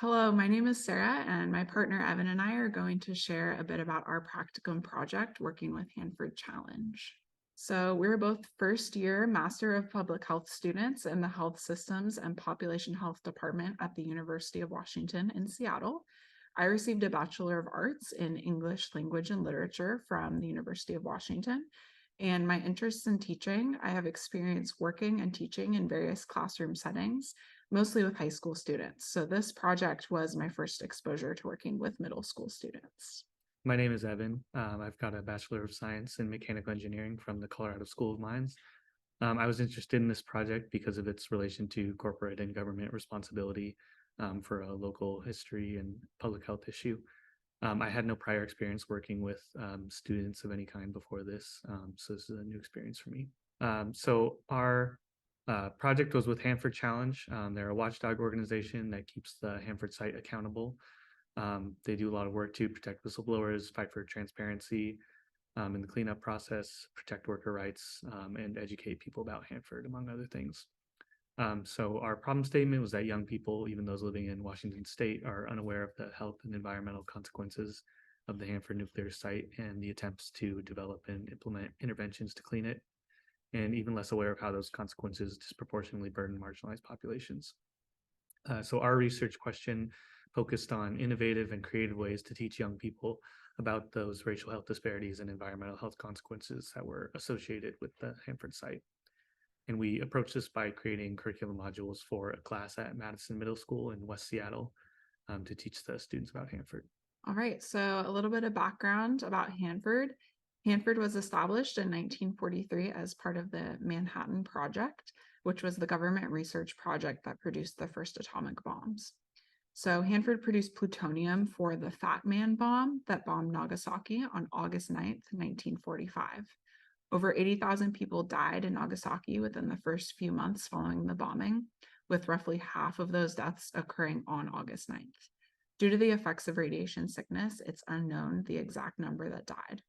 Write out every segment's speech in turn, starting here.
Hello, my name is Sarah, and my partner Evan and I are going to share a bit about our practicum project working with Hanford Challenge. So, we're both first year Master of Public Health students in the Health Systems and Population Health Department at the University of Washington in Seattle. I received a Bachelor of Arts in English Language and Literature from the University of Washington. And my interests in teaching, I have experience working and teaching in various classroom settings, mostly with high school students. So this project was my first exposure to working with middle school students. My name is Evan. I've got a Bachelor of Science in Mechanical Engineering from the Colorado School of Mines. I was interested in this project because of its relation to corporate and government responsibility for a local history and public health issue. I had no prior experience working with students of any kind before this, so this is a new experience for me. So our project was with Hanford Challenge. They're a watchdog organization that keeps the Hanford site accountable. They do a lot of work to protect whistleblowers, fight for transparency in the cleanup process, protect worker rights, and educate people about Hanford, among other things. So our problem statement was that young people, even those living in Washington state, are unaware of the health and environmental consequences of the Hanford nuclear site and the attempts to develop and implement interventions to clean it, and even less aware of how those consequences disproportionately burden marginalized populations. So our research question focused on innovative and creative ways to teach young people about those racial health disparities and environmental health consequences that were associated with the Hanford site. And we approached this by creating curriculum modules for a class at Madison Middle School in West Seattle to teach the students about Hanford. All right, so a little bit of background about Hanford. Hanford was established in 1943 as part of the Manhattan Project, which was the government research project that produced the first atomic bombs. So Hanford produced plutonium for the Fat Man bomb that bombed Nagasaki on August 9th, 1945. Over 80,000 people died in Nagasaki within the first few months following the bombing, with roughly half of those deaths occurring on August 9th. Due to the effects of radiation sickness, it's unknown the exact number that died.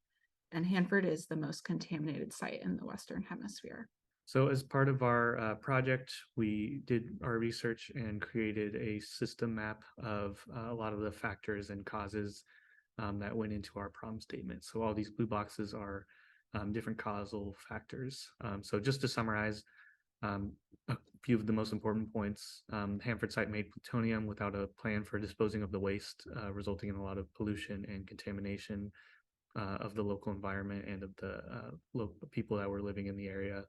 And Hanford is the most contaminated site in the Western Hemisphere. So as part of our project, we did our research and created a system map of a lot of the factors and causes that went into our problem statement. So all these blue boxes are different causal factors. So just to summarize, a few of the most important points. Hanford site made plutonium without a plan for disposing of the waste, resulting in a lot of pollution and contamination of the local environment and of the local people that were living in the area,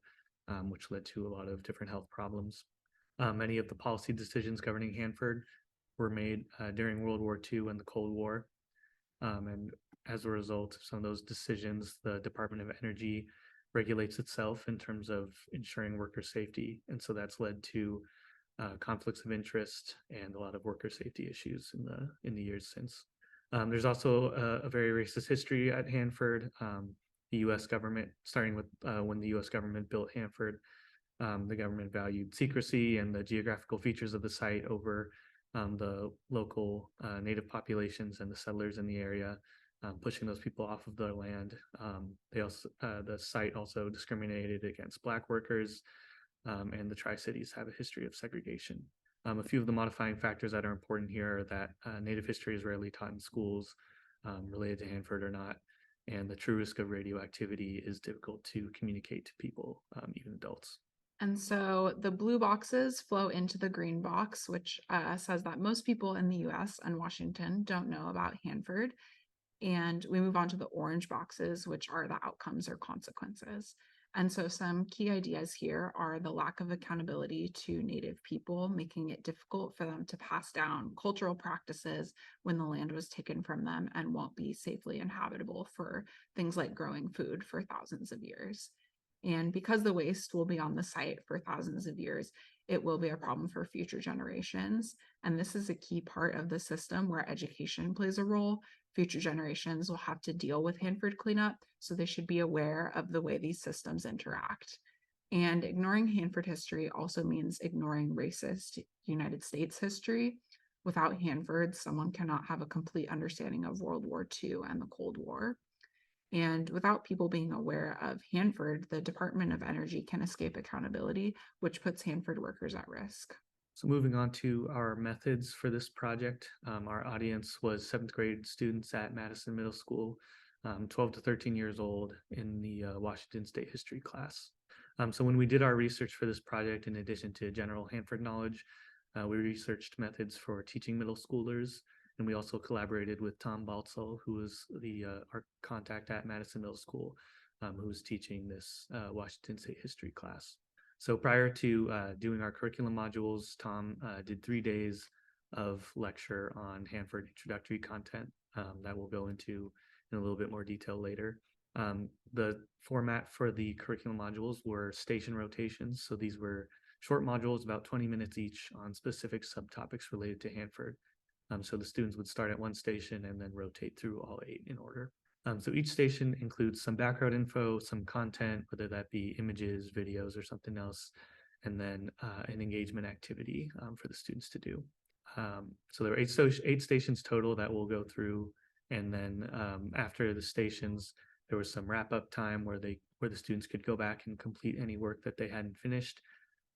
which led to a lot of different health problems. Many of the policy decisions governing Hanford were made during World War II and the Cold War. And as a result of some of those decisions, the Department of Energy regulates itself in terms of ensuring worker safety. And so that's led to conflicts of interest and a lot of worker safety issues in the years since. There's also a very racist history at Hanford. The U.S. government, starting with when the U.S. government built Hanford, the government valued secrecy and the geographical features of the site over the local native populations and the settlers in the area, pushing those people off of their land. The site also discriminated against Black workers, and the Tri-Cities have a history of segregation. A few of the modifying factors that are important here are that Native history is rarely taught in schools related to Hanford or not, and the true risk of radioactivity is difficult to communicate to people, even adults. And so the blue boxes flow into the green box, which says that most people in the US and Washington don't know about Hanford. And we move on to the orange boxes, which are the outcomes or consequences. And so some key ideas here are the lack of accountability to Native people, making it difficult for them to pass down cultural practices when the land was taken from them and won't be safely inhabitable for things like growing food for thousands of years. And because the waste will be on the site for thousands of years, it will be a problem for future generations. And this is a key part of the system where education plays a role. Future generations will have to deal with Hanford cleanup, so they should be aware of the way these systems interact. And ignoring Hanford history also means ignoring racist United States history. Without Hanford, someone cannot have a complete understanding of World War II and the Cold War. And without people being aware of Hanford, the Department of Energy can escape accountability, which puts Hanford workers at risk. So moving on to our methods for this project, our audience was seventh grade students at Madison Middle School, 12 to 13 years old in the Washington State history class. So when we did our research for this project, in addition to general Hanford knowledge, we researched methods for teaching middle schoolers, and we also collaborated with Tom Baltzell, who was our contact at Madison Middle School, who was teaching this Washington State history class. So prior to doing our curriculum modules, Tom did 3 days of lecture on Hanford introductory content that we'll go into in a little bit more detail later. The format for the curriculum modules were station rotations. So these were short modules, about 20 minutes each, on specific subtopics related to Hanford. So the students would start at one station and then rotate through all 8 in order. So each station includes some background info, some content, whether that be images, videos, or something else, and then an engagement activity for the students to do. So there are 8 stations total that we'll go through, and then after the stations, there was some wrap-up time where the students could go back and complete any work that they hadn't finished,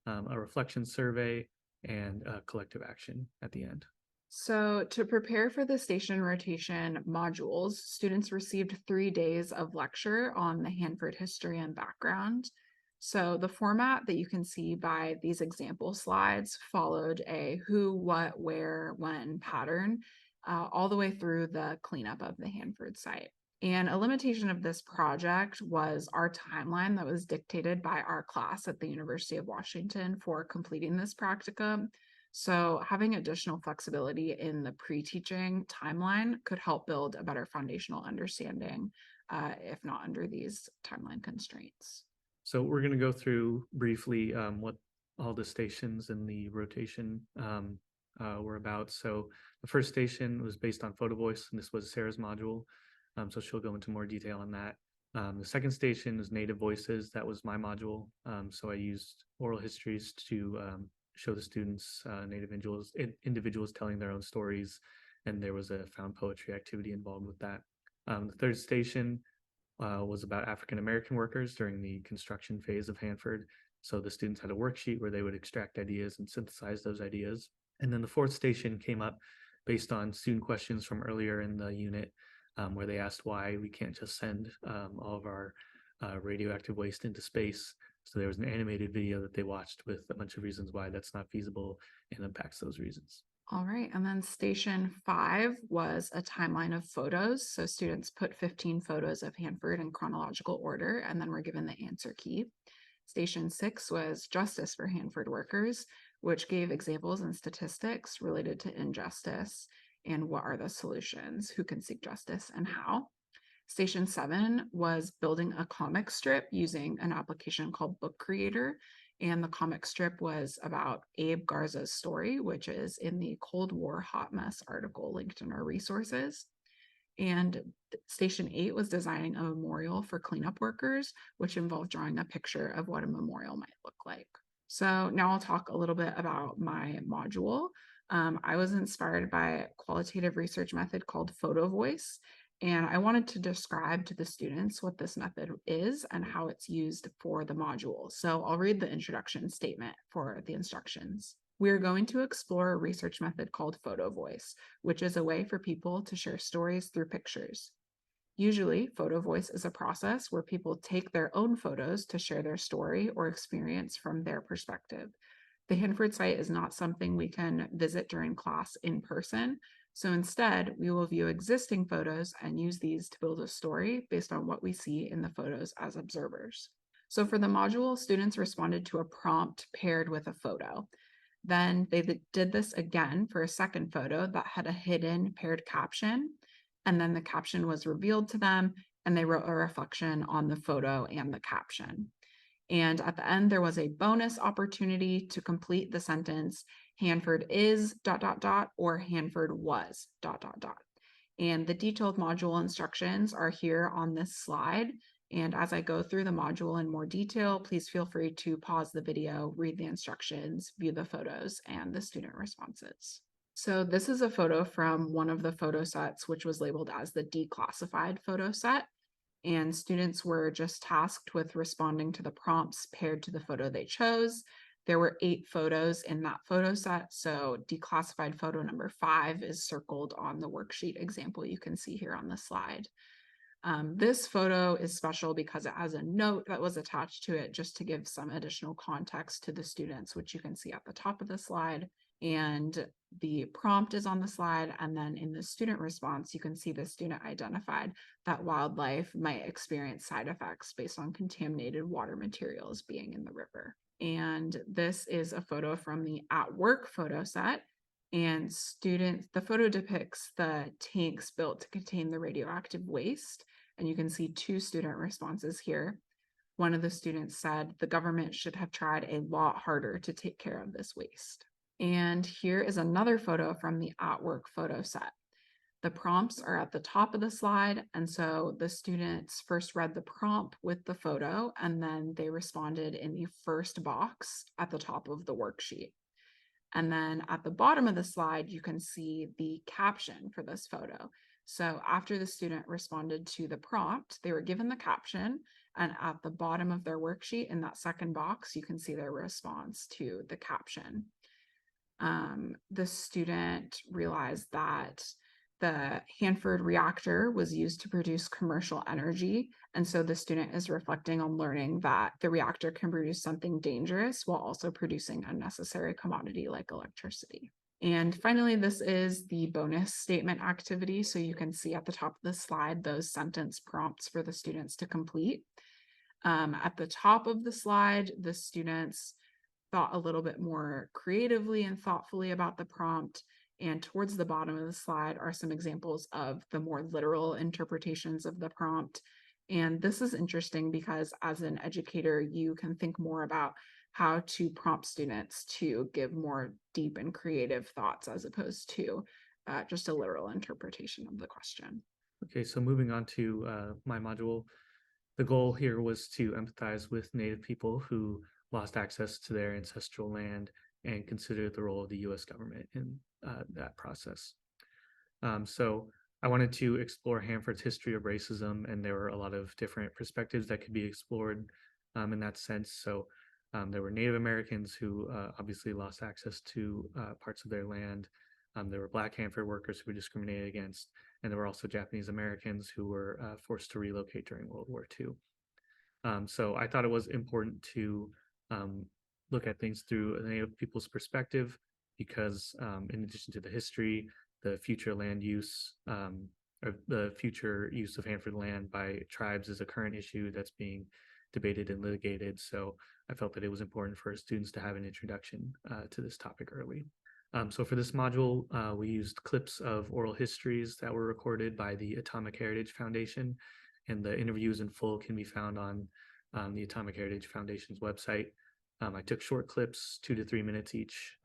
a reflection survey, and collective action at the end. So, to prepare for the station rotation modules, students received 3 days of lecture on the Hanford history and background. So, the format that you can see by these example slides followed a who, what, where, when pattern all the way through the cleanup of the Hanford site. And a limitation of this project was our timeline that was dictated by our class at the University of Washington for completing this practicum. So having additional flexibility in the pre-teaching timeline could help build a better foundational understanding, if not under these timeline constraints. So we're going to go through briefly what all the stations in the rotation were about. So the first station was based on photo voice, and this was Sarah's module. So she'll go into more detail on that. The second station was native voices. That was my module. So I used oral histories to show the students native individuals telling their own stories, and there was a found poetry activity involved with that. The third station was about African American workers during the construction phase of Hanford. So the students had a worksheet where they would extract ideas and synthesize those ideas. And then the fourth station came up based on student questions from earlier in the unit, where they asked why we can't just send all of our radioactive waste into space. So there was an animated video that they watched with a bunch of reasons why that's not feasible and unpacks those reasons. All right, and then station 5 was a timeline of photos. So students put 15 photos of Hanford in chronological order, and then were given the answer key. Station 6 was justice for Hanford workers, which gave examples and statistics related to injustice and what are the solutions, who can seek justice, and how. Station 7 was building a comic strip using an application called Book Creator. And the comic strip was about Abe Garza's story, which is in the Cold War Hot Mess article linked in our resources. And Station 8 was designing a memorial for cleanup workers, which involved drawing a picture of what a memorial might look like. So now I'll talk a little bit about my module. I was inspired by a qualitative research method called photo voice. And I wanted to describe to the students what this method is and how it's used for the module. So I'll read the introduction statement for the instructions. We are going to explore a research method called photo voice, which is a way for people to share stories through pictures. Usually, photo voice is a process where people take their own photos to share their story or experience from their perspective. The Hanford site is not something we can visit during class in person, so instead, we will view existing photos and use these to build a story based on what we see in the photos as observers. So for the module, students responded to a prompt paired with a photo. Then they did this again for a second photo that had a hidden paired caption, and then the caption was revealed to them, and they wrote a reflection on the photo and the caption. And at the end, there was a bonus opportunity to complete the sentence, Hanford is ... or Hanford was ... And the detailed module instructions are here on this slide. And as I go through the module in more detail, please feel free to pause the video, read the instructions, view the photos, and the student responses. So this is a photo from one of the photo sets, which was labeled as the declassified photo set. And students were just tasked with responding to the prompts paired to the photo they chose. There were 8 photos in that photo set, so declassified photo number 5 is circled on the worksheet example you can see here on the slide. This photo is special because it has a note that was attached to it just to give some additional context to the students, which you can see at the top of the slide. And the prompt is on the slide. And then in the student response, you can see the student identified that wildlife might experience side effects based on contaminated water materials being in the river. And this is a photo from the at work photo set. And the photo depicts the tanks built to contain the radioactive waste. And you can see 2 student responses here. One of the students said the government should have tried a lot harder to take care of this waste. And here is another photo from the at work photo set. The prompts are at the top of the slide. And so the students first read the prompt with the photo, and then they responded in the first box at the top of the worksheet. And then at the bottom of the slide, you can see the caption for this photo. So after the student responded to the prompt, they were given the caption, and at the bottom of their worksheet in that second box, you can see their response to the caption. The student realized that the Hanford reactor was used to produce commercial energy. And so the student is reflecting on learning that the reactor can produce something dangerous while also producing a necessary commodity like electricity. And finally, this is the bonus statement activity. So you can see at the top of the slide those sentence prompts for the students to complete. At the top of the slide, the students thought a little bit more creatively and thoughtfully about the prompt. And towards the bottom of the slide are some examples of the more literal interpretations of the prompt. And this is interesting because as an educator, you can think more about how to prompt students to give more deep and creative thoughts as opposed to just a literal interpretation of the question. Okay, so moving on to my module, the goal here was to empathize with Native people who lost access to their ancestral land and consider the role of the US government in that process. So I wanted to explore Hanford's history of racism, and there were a lot of different perspectives that could be explored in that sense. So there were Native Americans who obviously lost access to parts of their land. There were Black Hanford workers who were discriminated against, and there were also Japanese Americans who were forced to relocate during World War II. So I thought it was important to look at things through the Native people's perspective because in addition to the history, the future land use or the future use of Hanford land by tribes is a current issue that's being debated and litigated. So I felt that it was important for students to have an introduction to this topic early. So for this module, we used clips of oral histories that were recorded by the Atomic Heritage Foundation, and the interviews in full can be found on the Atomic Heritage Foundation's website. I took short clips, 2 to 3 minutes each,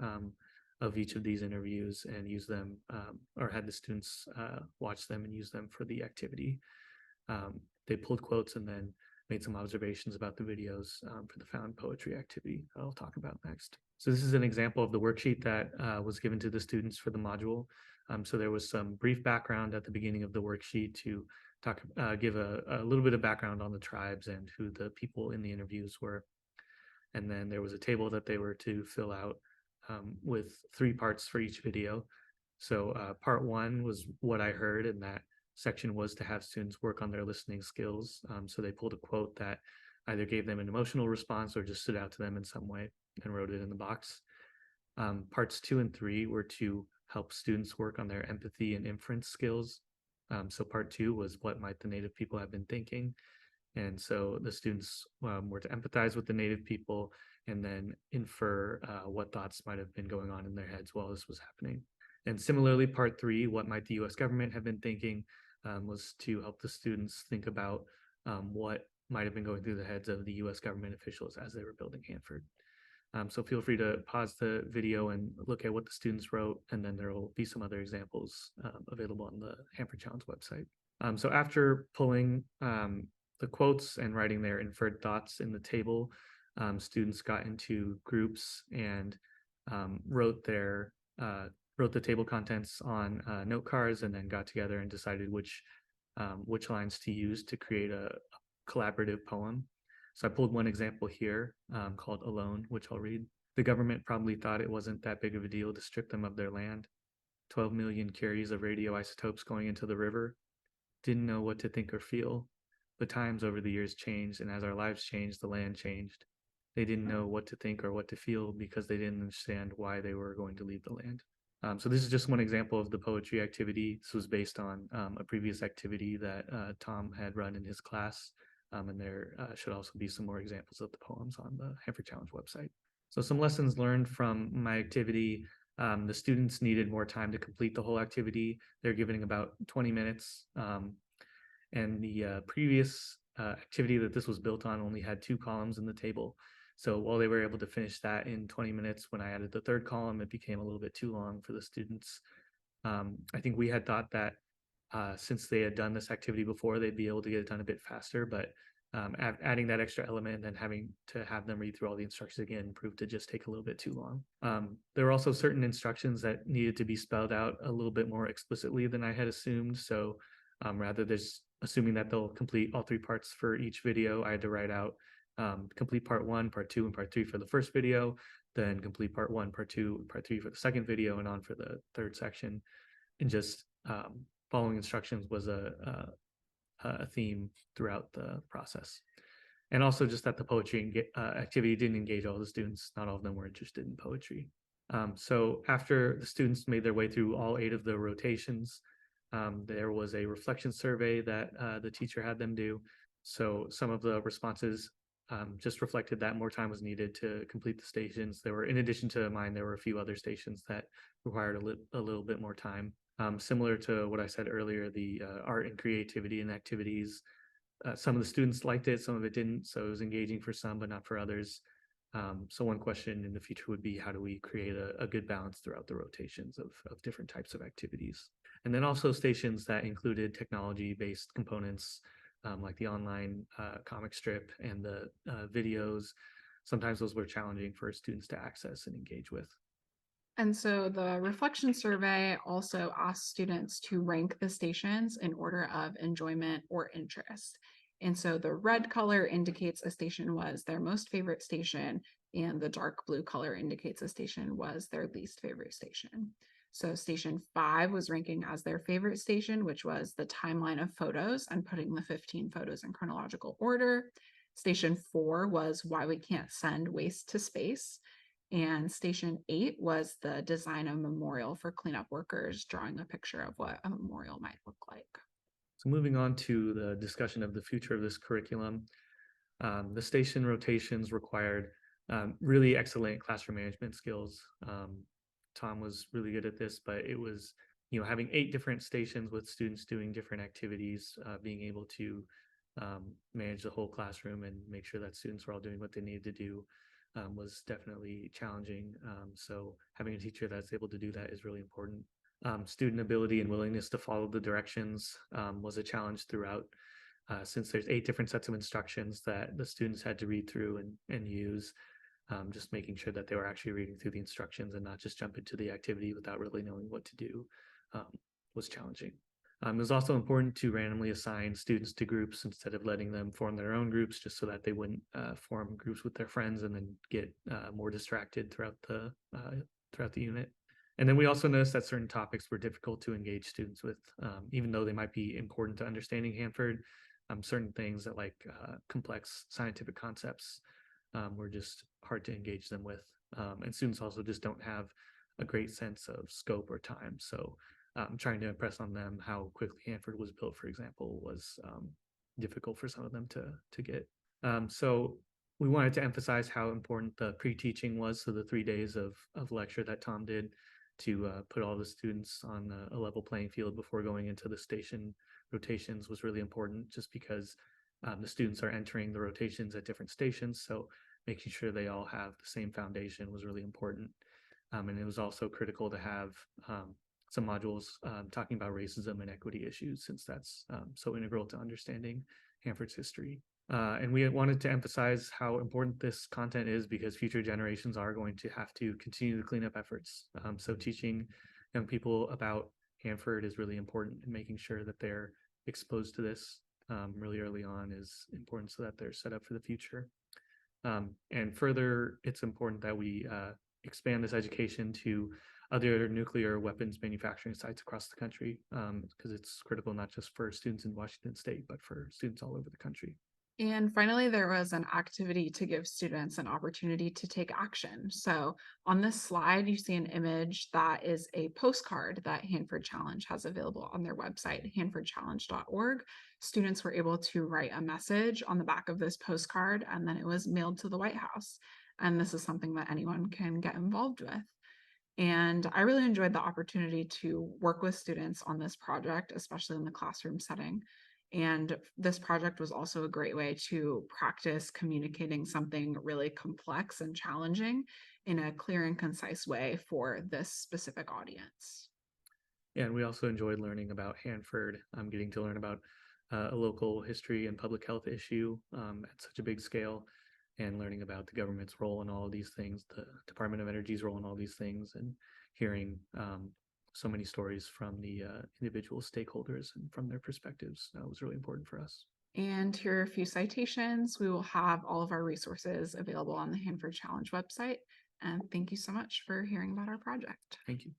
of each of these interviews and used them, or had the students watch them and use them for the activity. They pulled quotes and then made some observations about the videos for the found poetry activity that I'll talk about next. So this is an example of the worksheet that was given to the students for the module. So there was some brief background at the beginning of the worksheet to give a little bit of background on the tribes and who the people in the interviews were. And then there was a table that they were to fill out with 3 parts for each video. So part 1 was what I heard, and that section was to have students work on their listening skills. So they pulled a quote that either gave them an emotional response or just stood out to them in some way and wrote it in the box. Parts 2 and 3 were to help students work on their empathy and inference skills. So part 2 was what might the Native people have been thinking. And so the students were to empathize with the Native people and then infer what thoughts might have been going on in their heads while this was happening. And similarly, part 3, what might the US government have been thinking, was to help the students think about what might have been going through the heads of the US government officials as they were building Hanford. So feel free to pause the video and look at what the students wrote, and then there will be some other examples available on the Hanford Challenge website. So after pulling the quotes and writing their inferred thoughts in the table, students got into groups and wrote the table contents on note cards, and then got together and decided which lines to use to create a collaborative poem. So I pulled one example here called Alone, which I'll read. The government probably thought it wasn't that big of a deal to strip them of their land. 12 million carries of radioisotopes going into the river. Didn't know what to think or feel. But times over the years changed, and as our lives changed, the land changed. They didn't know what to think or what to feel because they didn't understand why they were going to leave the land. So this is just one example of the poetry activity. This was based on a previous activity that Tom had run in his class. And there should also be some more examples of the poems on the Hanford Challenge website. So some lessons learned from my activity. The students needed more time to complete the whole activity. They're given about 20 minutes. And the previous activity that this was built on only had 2 columns in the table. So while they were able to finish that in 20 minutes, when I added the third column, it became a little bit too long for the students. I think we had thought that since they had done this activity before, they'd be able to get it done a bit faster, but adding that extra element and then having to have them read through all the instructions again proved to just take a little bit too long. There were also certain instructions that needed to be spelled out a little bit more explicitly than I had assumed. So rather than assuming that they'll complete all 3 parts for each video, I had to write out complete part 1, part 2, and part 3 for the first video, then complete part 1, part 2, and part 3 for the second video, and on for the third section. And just following instructions was a theme throughout the process. And also just that the poetry activity didn't engage all the students. Not all of them were interested in poetry. So after the students made their way through all 8 of the rotations, there was a reflection survey that the teacher had them do. So some of the responses just reflected that more time was needed to complete the stations. There were, in addition to mine, there were a few other stations that required a little bit more time. Similar to what I said earlier, the art and creativity and activities. Some of the students liked it, some of it didn't. So it was engaging for some, but not for others. So one question in the future would be, how do we create a good balance throughout the rotations of different types of activities? And then also stations that included technology-based components, like the online comic strip and the videos. Sometimes those were challenging for students to access and engage with. And so the reflection survey also asks students to rank the stations in order of enjoyment or interest. And so the red color indicates a station was their most favorite station, and the dark blue color indicates a station was their least favorite station. So station 5 was ranking as their favorite station, which was the timeline of photos and putting the 15 photos in chronological order. Station 4 was why we can't send waste to space. And station 8 was the design a memorial for cleanup workers, drawing a picture of what a memorial might look like. So moving on to the discussion of the future of this curriculum, the station rotations required really excellent classroom management skills. Tom was really good at this, but it was, having 8 different stations with students doing different activities, being able to manage the whole classroom and make sure that students were all doing what they needed to do was definitely challenging. So having a teacher that's able to do that is really important. Student ability and willingness to follow the directions was a challenge throughout, since there's 8 different sets of instructions that the students had to read through and use. Just making sure that they were actually reading through the instructions and not just jump into the activity without really knowing what to do was challenging. It was also important to randomly assign students to groups instead of letting them form their own groups, just so that they wouldn't form groups with their friends and then get more distracted throughout the unit. And then we also noticed that certain topics were difficult to engage students with, even though they might be important to understanding Hanford. Certain things that like complex scientific concepts were just hard to engage them with. And students also just don't have a great sense of scope or time. So trying to impress on them how quickly Hanford was built, for example, was difficult for some of them to get. So we wanted to emphasize how important the pre-teaching was. So the 3 days of lecture that Tom did to put all the students on a level playing field before going into the station rotations was really important, just because the students are entering the rotations at different stations. So making sure they all have the same foundation was really important. And it was also critical to have some modules talking about racism and equity issues, since that's so integral to understanding Hanford's history. And we wanted to emphasize how important this content is, because future generations are going to have to continue the cleanup efforts. So teaching young people about Hanford is really important, and making sure that they're exposed to this really early on is important, so that they're set up for the future. And further, it's important that we expand this education to other nuclear weapons manufacturing sites across the country, because it's critical not just for students in Washington State, but for students all over the country. And finally, there was an activity to give students an opportunity to take action. So on this slide, you see an image that is a postcard that Hanford Challenge has available on their website, hanfordchallenge.org. Students were able to write a message on the back of this postcard, and then it was mailed to the White House. And this is something that anyone can get involved with. And I really enjoyed the opportunity to work with students on this project, especially in the classroom setting. And this project was also a great way to practice communicating something really complex and challenging in a clear and concise way for this specific audience. Yeah, and we also enjoyed learning about Hanford, getting to learn about a local history and public health issue at such a big scale, and learning about the government's role in all of these things, the Department of Energy's role in all these things, and hearing so many stories from the individual stakeholders and from their perspectives. That was really important for us. And here are a few citations. We will have all of our resources available on the Hanford Challenge website. And thank you so much for hearing about our project. Thank you.